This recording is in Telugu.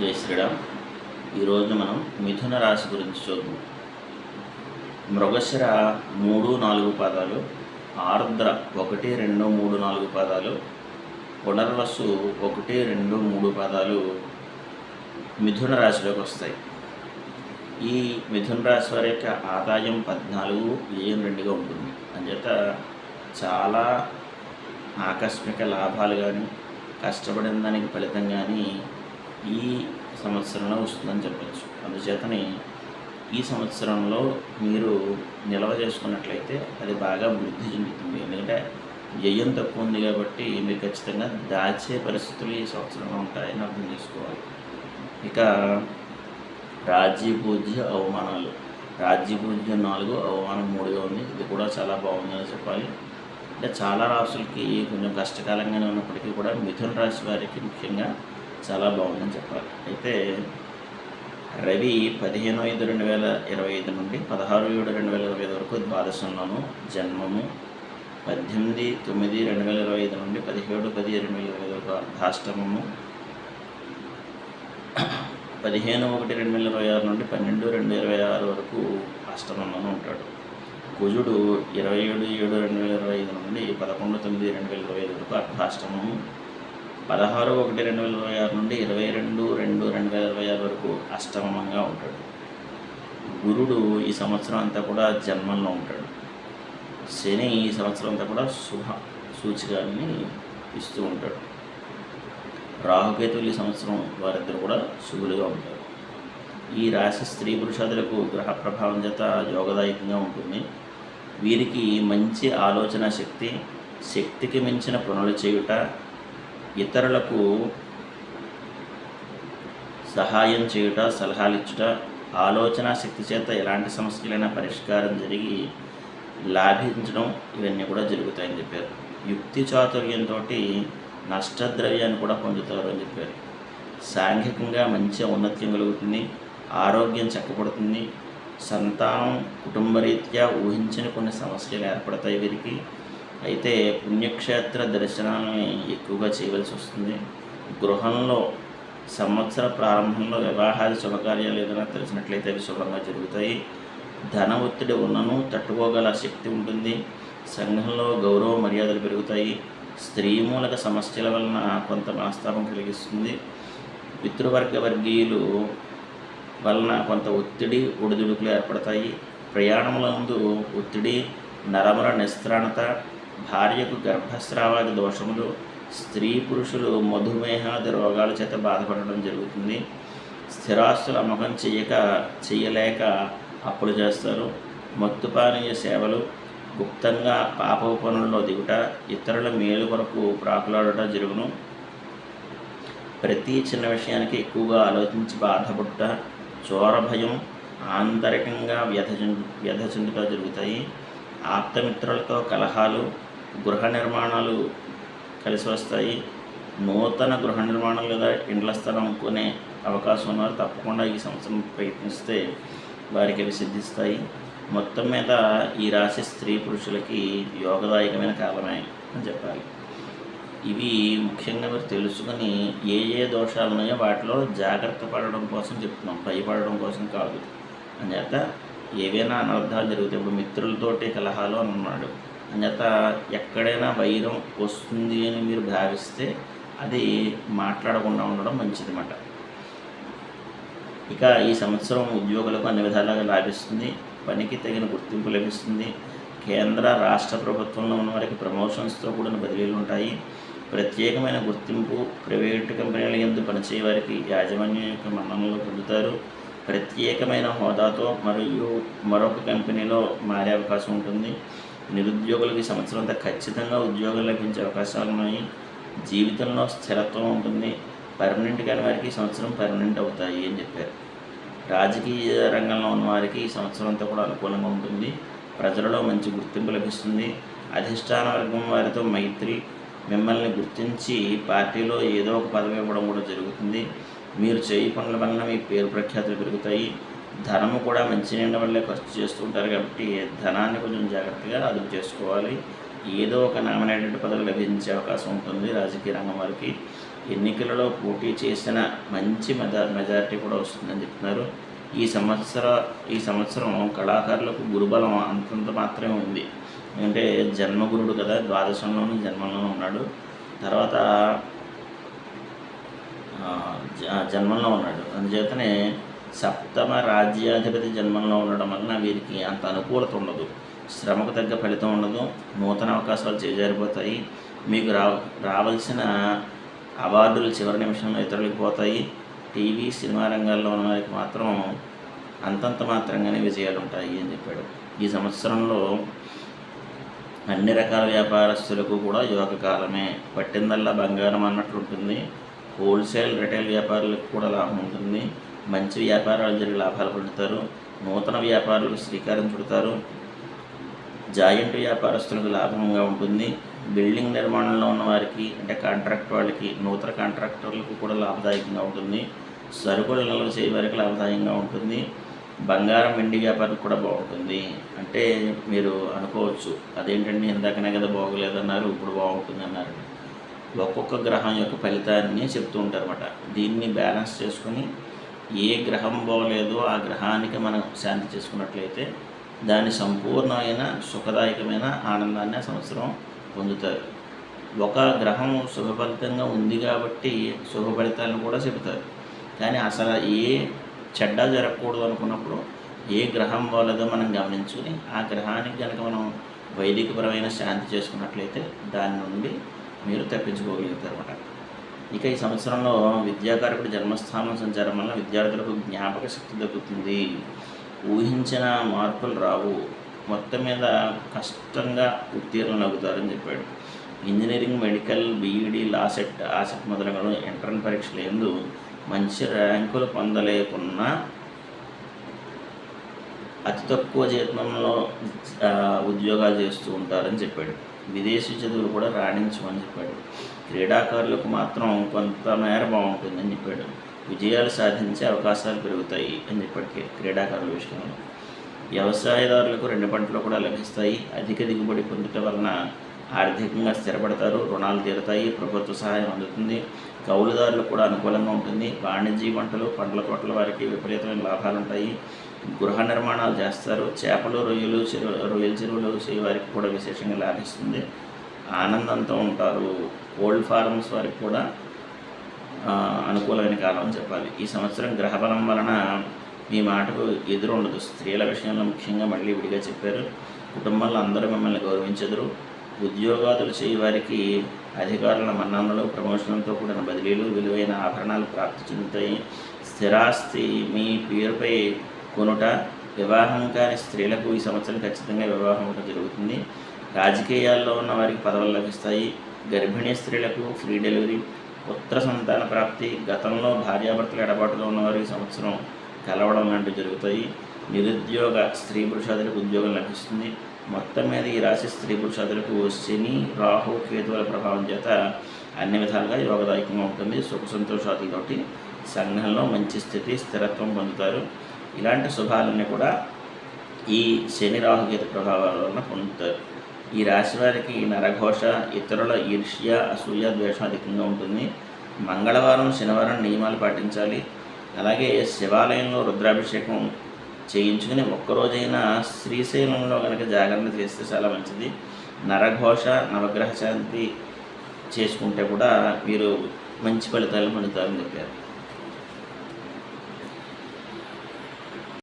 జై శ్రీరామ్. ఈరోజు మనం మిథున రాశి గురించి చూద్దాం. మృగశిర 3-4 పాదాలు, ఆర్ద్ర 1, 2, 3, 4 పాదాలు, పునర్వసు 1, 2, 3 పాదాలు మిథున రాశిలోకి వస్తాయి. ఈ మిథున రాశి వారి యొక్క ఆదాయం 14, వ్యయం 2గా ఉంటుంది. అంచేత చాలా ఆకస్మిక లాభాలు కానీ, కష్టపడిన దానికి ఫలితం కానీ ఈ సంవత్సరంలో వస్తుందని చెప్పచ్చు. అందుచేతని ఈ సంవత్సరంలో మీరు నిల్వ చేసుకున్నట్లయితే అది బాగా వృద్ధి చెందుతుంది. ఎందుకంటే వ్యయం తక్కువ ఉంది కాబట్టి మీరు ఖచ్చితంగా దాచే పరిస్థితులు ఈ సంవత్సరంలో ఉంటాయని అర్థం చేసుకోవాలి. ఇక రాజ్యపూజ్య అవమానాలు, రాజ్యపూజ్యం 4, అవమానం 3గా ఉంది. ఇది కూడా చాలా బాగుందని చెప్పాలి. అంటే చాలా రాశులకి కొంచెం కష్టకాలంగానే ఉన్నప్పటికీ కూడా మిథున రాశి వారికి ముఖ్యంగా చాలా బాగుందని చెప్పాలి. అయితే రవి 15/5/2025 నుండి 16/7/2025 వరకు ద్వాదశంలోను, జన్మము 18/9/2025 నుండి 17/10/2025 వరకు అర్ధాష్టమము, 15/1/2026 నుండి 12/2/2026 వరకు అష్టమంలోనూ ఉంటాడు. కుజుడు 27/7/2025 నుండి 11/9/2025 వరకు అర్ధాష్టమము, 16/1/2026 నుండి 22/2/2026 వరకు అష్టమంగా ఉంటాడు. గురుడు ఈ సంవత్సరం అంతా కూడా జన్మంలో ఉంటాడు. శని ఈ సంవత్సరం అంతా కూడా శుభ సూచికాన్ని ఇస్తూ ఉంటాడు. రాహుకేతువులు ఈ సంవత్సరం వారిద్దరు కూడా శుభులుగా ఉంటారు. ఈ రాశి స్త్రీ పురుషాదులకు గ్రహ ప్రభావం చేత యోగదాయకంగా ఉంటుంది. వీరికి మంచి ఆలోచన శక్తి, శక్తికి మించిన పనులు చేయుట, ఇతరులకు సహాయం చేయుట, సలహాలు ఇచ్చుట, ఆలోచన శక్తి చేత ఎలాంటి సమస్యలైనా పరిష్కారం జరిగి లాభించడం, ఇవన్నీ కూడా జరుగుతాయని చెప్పారు. యుక్తి చాతుర్యంతో నష్టద్రవ్యాన్ని కూడా పొందుతారు అని చెప్పారు. సాంఘికంగా మంచి ఔన్నత్యం కలుగుతుంది, ఆరోగ్యం చక్కబడుతుంది, సంతానం కుటుంబరీత్యా ఊహించిన కొన్ని సమస్యలు ఏర్పడతాయి వీరికి. అయితే పుణ్యక్షేత్ర దర్శనాన్ని ఎక్కువగా చేయవలసి వస్తుంది. గృహంలో సంవత్సర ప్రారంభంలో వివాహాది శుభకార్యాలు ఏదైనా తెలిసినట్లయితే అవి శుభంగా జరుగుతాయి. ధన ఒత్తిడి ఉన్నను తట్టుకోగల శక్తి ఉంటుంది. సంఘంలో గౌరవ మర్యాదలు పెరుగుతాయి. స్త్రీ మూలక సమస్యల వలన కొంత మనస్తాపం కలిగిస్తుంది. పితృవర్గ వర్గీయులు వలన కొంత ఒత్తిడి, ఒడిదుడుకులు ఏర్పడతాయి. ప్రయాణముల ముందు ఒత్తిడి, నరముల నిస్త్రాణత, భార్యకు గర్భస్రావాది దోషములు, స్త్రీ పురుషులు మధుమేహాది రోగాల చేత బాధపడడం జరుగుతుంది. స్థిరాస్తుల అమ్మకం చేయలేక అప్పులు చేస్తారు. మత్తుపానీయ సేవలు, గుప్తంగా పాప పనుల్లో దిగుట, ఇతరుల మేలు కొరకు ప్రాకులాడట జరుగును. ప్రతి చిన్న విషయానికి ఎక్కువగా ఆలోచించి బాధపడుట, చోర భయం, ఆంతరికంగా వ్యధ చెందుట జరుగుతాయి. ఆప్తమిత్రులతో కలహాలు, గృహ నిర్మాణాలు కలిసి వస్తాయి. నూతన గృహ నిర్మాణం లేదా ఇండ్ల స్థలం కొనే అవకాశం ఉన్నవారు తప్పకుండా ఈ సంవత్సరం ప్రయత్నిస్తే వారికి అవి సిద్ధిస్తాయి. మొత్తం మీద ఈ రాశి స్త్రీ పురుషులకి యోగదాయకమైన కాలమే అని చెప్పాలి. ఇవి ముఖ్యంగా మీరు తెలుసుకొని ఏ దోషాలు ఉన్నాయో వాటిలో జాగ్రత్త పడడం కోసం చెప్తున్నాం, భయపడడం కోసం కాదు. అంచేత ఏవైనా అనర్థాలు జరిగితే, ఇప్పుడు మిత్రులతోటి కలహాలు అని ఉన్నాడు, అంచేత ఎక్కడైనా వైరం వస్తుంది అని మీరు భావిస్తే అది మాట్లాడకుండా ఉండడం మంచిదన్నమాట. ఇక ఈ సంవత్సరం ఉద్యోగులకు అన్ని విధాలుగా లాభిస్తుంది. పనికి తగిన గుర్తింపు లభిస్తుంది. కేంద్ర రాష్ట్ర ప్రభుత్వంలో ఉన్న వారికి ప్రమోషన్స్తో కూడిన బదిలీలు ఉంటాయి. ప్రత్యేకమైన గుర్తింపు ప్రైవేటు కంపెనీల యందు పనిచేయ వారికి యాజమాన్యం యొక్క మన్ననలు పొందుతారు. ప్రత్యేకమైన హోదాతో మరొక కంపెనీలో మారే అవకాశం ఉంటుంది. నిరుద్యోగులకు ఈ సంవత్సరం అంతా ఖచ్చితంగా ఉద్యోగం లభించే అవకాశాలు ఉన్నాయి. జీవితంలో స్థిరత్వం ఉంటుంది. పర్మనెంట్ కాని వారికి ఈ సంవత్సరం పర్మనెంట్ అవుతాయి అని చెప్పారు. రాజకీయ రంగంలో ఉన్న వారికి ఈ సంవత్సరం అంతా కూడా అనుకూలంగా ఉంటుంది. ప్రజలలో మంచి గుర్తింపు లభిస్తుంది. అధిష్టాన వర్గం వారితో మైత్రి, మిమ్మల్ని గుర్తించి పార్టీలో ఏదో ఒక పదవి ఇవ్వడం కూడా జరుగుతుంది. మీరు చేయి పనుల వలన మీ పేరు ప్రఖ్యాతులు పెరుగుతాయి. ధనము కూడా మంచి నీళ్ళ వల్లే ఖర్చు చేస్తూ ఉంటారు కాబట్టి ధనాన్ని కొంచెం జాగ్రత్తగా అదుపు చేసుకోవాలి. ఏదో ఒక నామినేటెడ్ పదవి లభించే అవకాశం ఉంటుంది రాజకీయ రంగం వారికి. ఎన్నికలలో పోటీ చేసిన మంచి మెజారిటీ కూడా వస్తుందని చెప్తున్నారు. ఈ సంవత్సరం కళాకారులకు గురుబలం అంతంత మాత్రమే ఉంది. ఎందుకంటే జన్మగురుడు కదా, ద్వాదశంలోనూ జన్మంలోనూ ఉన్నాడు, తర్వాత జన్మంలో ఉన్నాడు. అందుచేతనే సప్తమ రాజ్యాధిపతి జన్మంలో ఉండడం వలన వీరికి అంత అనుకూలత ఉండదు, శ్రమకు తగ్గ ఫలితం ఉండదు, నూతన అవకాశాలు చేజారిపోతాయి, మీకు రావాల్సిన అవార్డులు చివరి నిమిషంలో ఇతరులకు పోతాయి. టీవీ సినిమా రంగాల్లో ఉన్న వారికి మాత్రం అంతంత మాత్రంగానే విజయాలు ఉంటాయి అని చెప్పాడు. ఈ సంవత్సరంలో అన్ని రకాల వ్యాపారస్తులకు కూడా యోగ కాలమే. పట్టిందల్లా బంగారం అన్నట్లుంటుంది. హోల్సేల్ రిటైల్ వ్యాపారులకు కూడా లాభం ఉంటుంది. మంచి వ్యాపారాలు జరిగి లాభాలు పొందుతారు. నూతన వ్యాపారులకు శ్రీకారం చుడతారు. జాయింట్ వ్యాపారస్తులకు లాభంగా ఉంటుంది. బిల్డింగ్ నిర్మాణంలో ఉన్న వారికి అంటే కాంట్రాక్ట్ వాళ్ళకి, నూతన కాంట్రాక్టర్లకు కూడా లాభదాయకంగా ఉంటుంది. సరుకులు నిల్వ చేయ వారికి లాభదాయకంగా ఉంటుంది. బంగారం వెండి వ్యాపారం కూడా బాగుంటుంది. అంటే మీరు అనుకోవచ్చు, అదేంటండి ఇందాకనే కదా బాగోలేదన్నారు, ఇప్పుడు బాగుంటుంది అన్నారు. ఒక్కొక్క గ్రహం యొక్క ఫలితాన్ని చెప్తూ ఉంటారన్నమాట. దీన్ని బ్యాలెన్స్ చేసుకొని ఏ గ్రహం బాగోలేదో ఆ గ్రహానికి మనం శాంతి చేసుకున్నట్లయితే దాని సంపూర్ణమైన సుఖదాయకమైన ఆనందాన్ని ఆ సంవత్సరం పొందుతారు. ఒక గ్రహం శుభఫలితంగా ఉంది కాబట్టి శుభ ఫలితాలను కూడా చెబుతారు. కానీ అసలు ఏ చెడ్డ జరగకూడదు అనుకున్నప్పుడు ఏ గ్రహం బాగోలేదో మనం గమనించుకుని ఆ గ్రహానికి కనుక మనం వైదికపరమైన శాంతి చేసుకున్నట్లయితే దాని నుండి మీరు తప్పించుకోగలుగుతారు అన్నమాట. ఇక ఈ సంవత్సరంలో విద్యాకారకుడు జన్మస్థానం సంచారం వల్ల విద్యార్థులకు జ్ఞాపక శక్తి తగ్గుతుంది. ఊహించిన మార్పులు రావు. మొత్తం మీద కష్టంగా ఉత్తీర్ణులు అవుతారని చెప్పాడు. ఇంజనీరింగ్, మెడికల్, బీఈడీ, లాసెట్, ఆసెట్ మొదలగు ఎంట్రన్స్ పరీక్షలు ఎందు మంచి ర్యాంకులు పొందలేకున్నా అతి తక్కువ జీతంలో ఉద్యోగాలు చేస్తూ ఉంటారని చెప్పాడు. విదేశీ చదువులు కూడా రాణించమని చెప్పాడు. క్రీడాకారులకు మాత్రం కొంతమేర బాగుంటుందని చెప్పాడు. విజయాలు సాధించే అవకాశాలు పెరుగుతాయి అని చెప్పాడు క్రీడాకారుల విషయంలో. వ్యవసాయదారులకు 2 పంటలు కూడా లభిస్తాయి. అధిక దిగుబడి పొందటం వలన ఆర్థికంగా స్థిరపడతారు, రుణాలు తీరుతాయి, ప్రభుత్వ సహాయం అందుతుంది. కౌలుదారులకు కూడా అనుకూలంగా ఉంటుంది. వాణిజ్య పంటలు, పండ్ల తోటల వారికి విపరీతమైన లాభాలు ఉంటాయి. గృహ నిర్మాణాలు చేస్తారు. చేపలు, రొయ్యల చెరువులు చేయ వారికి కూడా విశేషంగా లాభిస్తుంది. ఆనందంతో ఉంటారు. కోల్డ్ ఫార్మ్స్ వారికి కూడా అనుకూలమైన కాలం అని చెప్పాలి. ఈ సంవత్సరం గ్రహబలం వలన మీ మాటకు ఎదురుండదు. స్త్రీల విషయంలో ముఖ్యంగా మళ్ళీ విడిగా చెప్పారు. కుటుంబంలో అందరూ మిమ్మల్ని గౌరవించెదరు. ఉద్యోగాదులు చేయవారికి అధికారుల మన్ననలు, ప్రమోషన్లతో కూడిన బదిలీలు, విలువైన ఆభరణాలు ప్రాప్తి చెందుతాయి. స్థిరాస్తి మీ పేరుపై కొనుట. వివాహం కాని స్త్రీలకు ఈ సంవత్సరం ఖచ్చితంగా వివాహం జరుగుతుంది. రాజకీయాల్లో ఉన్న వారికి పదవులు లభిస్తాయి. గర్భిణీ స్త్రీలకు ఫ్రీ డెలివరీ, పుత్ర సంతాన ప్రాప్తి. గతంలో భార్యాభర్తల ఎడబాటులో ఉన్నవారికి సంవత్సరం కలవడం లాంటివి జరుగుతాయి. నిరుద్యోగ స్త్రీ పురుషాదులకు ఉద్యోగం లభిస్తుంది. మొత్తం మీద ఈ రాశి స్త్రీ పురుషాదులకు శని, రాహు, కేతువుల ప్రభావం చేత అన్ని విధాలుగా యోగదాయకంగా ఉంటుంది. సుఖ సంతోషాలతోటి సంఘంలో మంచి స్థితి, స్థిరత్వం పొందుతారు. ఇలాంటి శుభాలన్నీ కూడా ఈ శని, రాహు, కేతు ప్రభావాల వలన పొందుతారు. ఈ రాశి వారికి నరఘోష, ఇతరుల ఈర్ష్య, అసూయ, ద్వేషం అధికంగా ఉంటుంది. మంగళవారం, శనివారం నియమాలు పాటించాలి. అలాగే శివాలయంలో రుద్రాభిషేకం చేయించుకుని ఒక్కరోజైనా శ్రీశైలంలో కనుక జాగరణ చేస్తే చాలా మంచిది. నరఘోష, నవగ్రహ శాంతి చేసుకుంటే కూడా మీరు మంచి ఫలితాలు పొందుతారని చెప్పారు.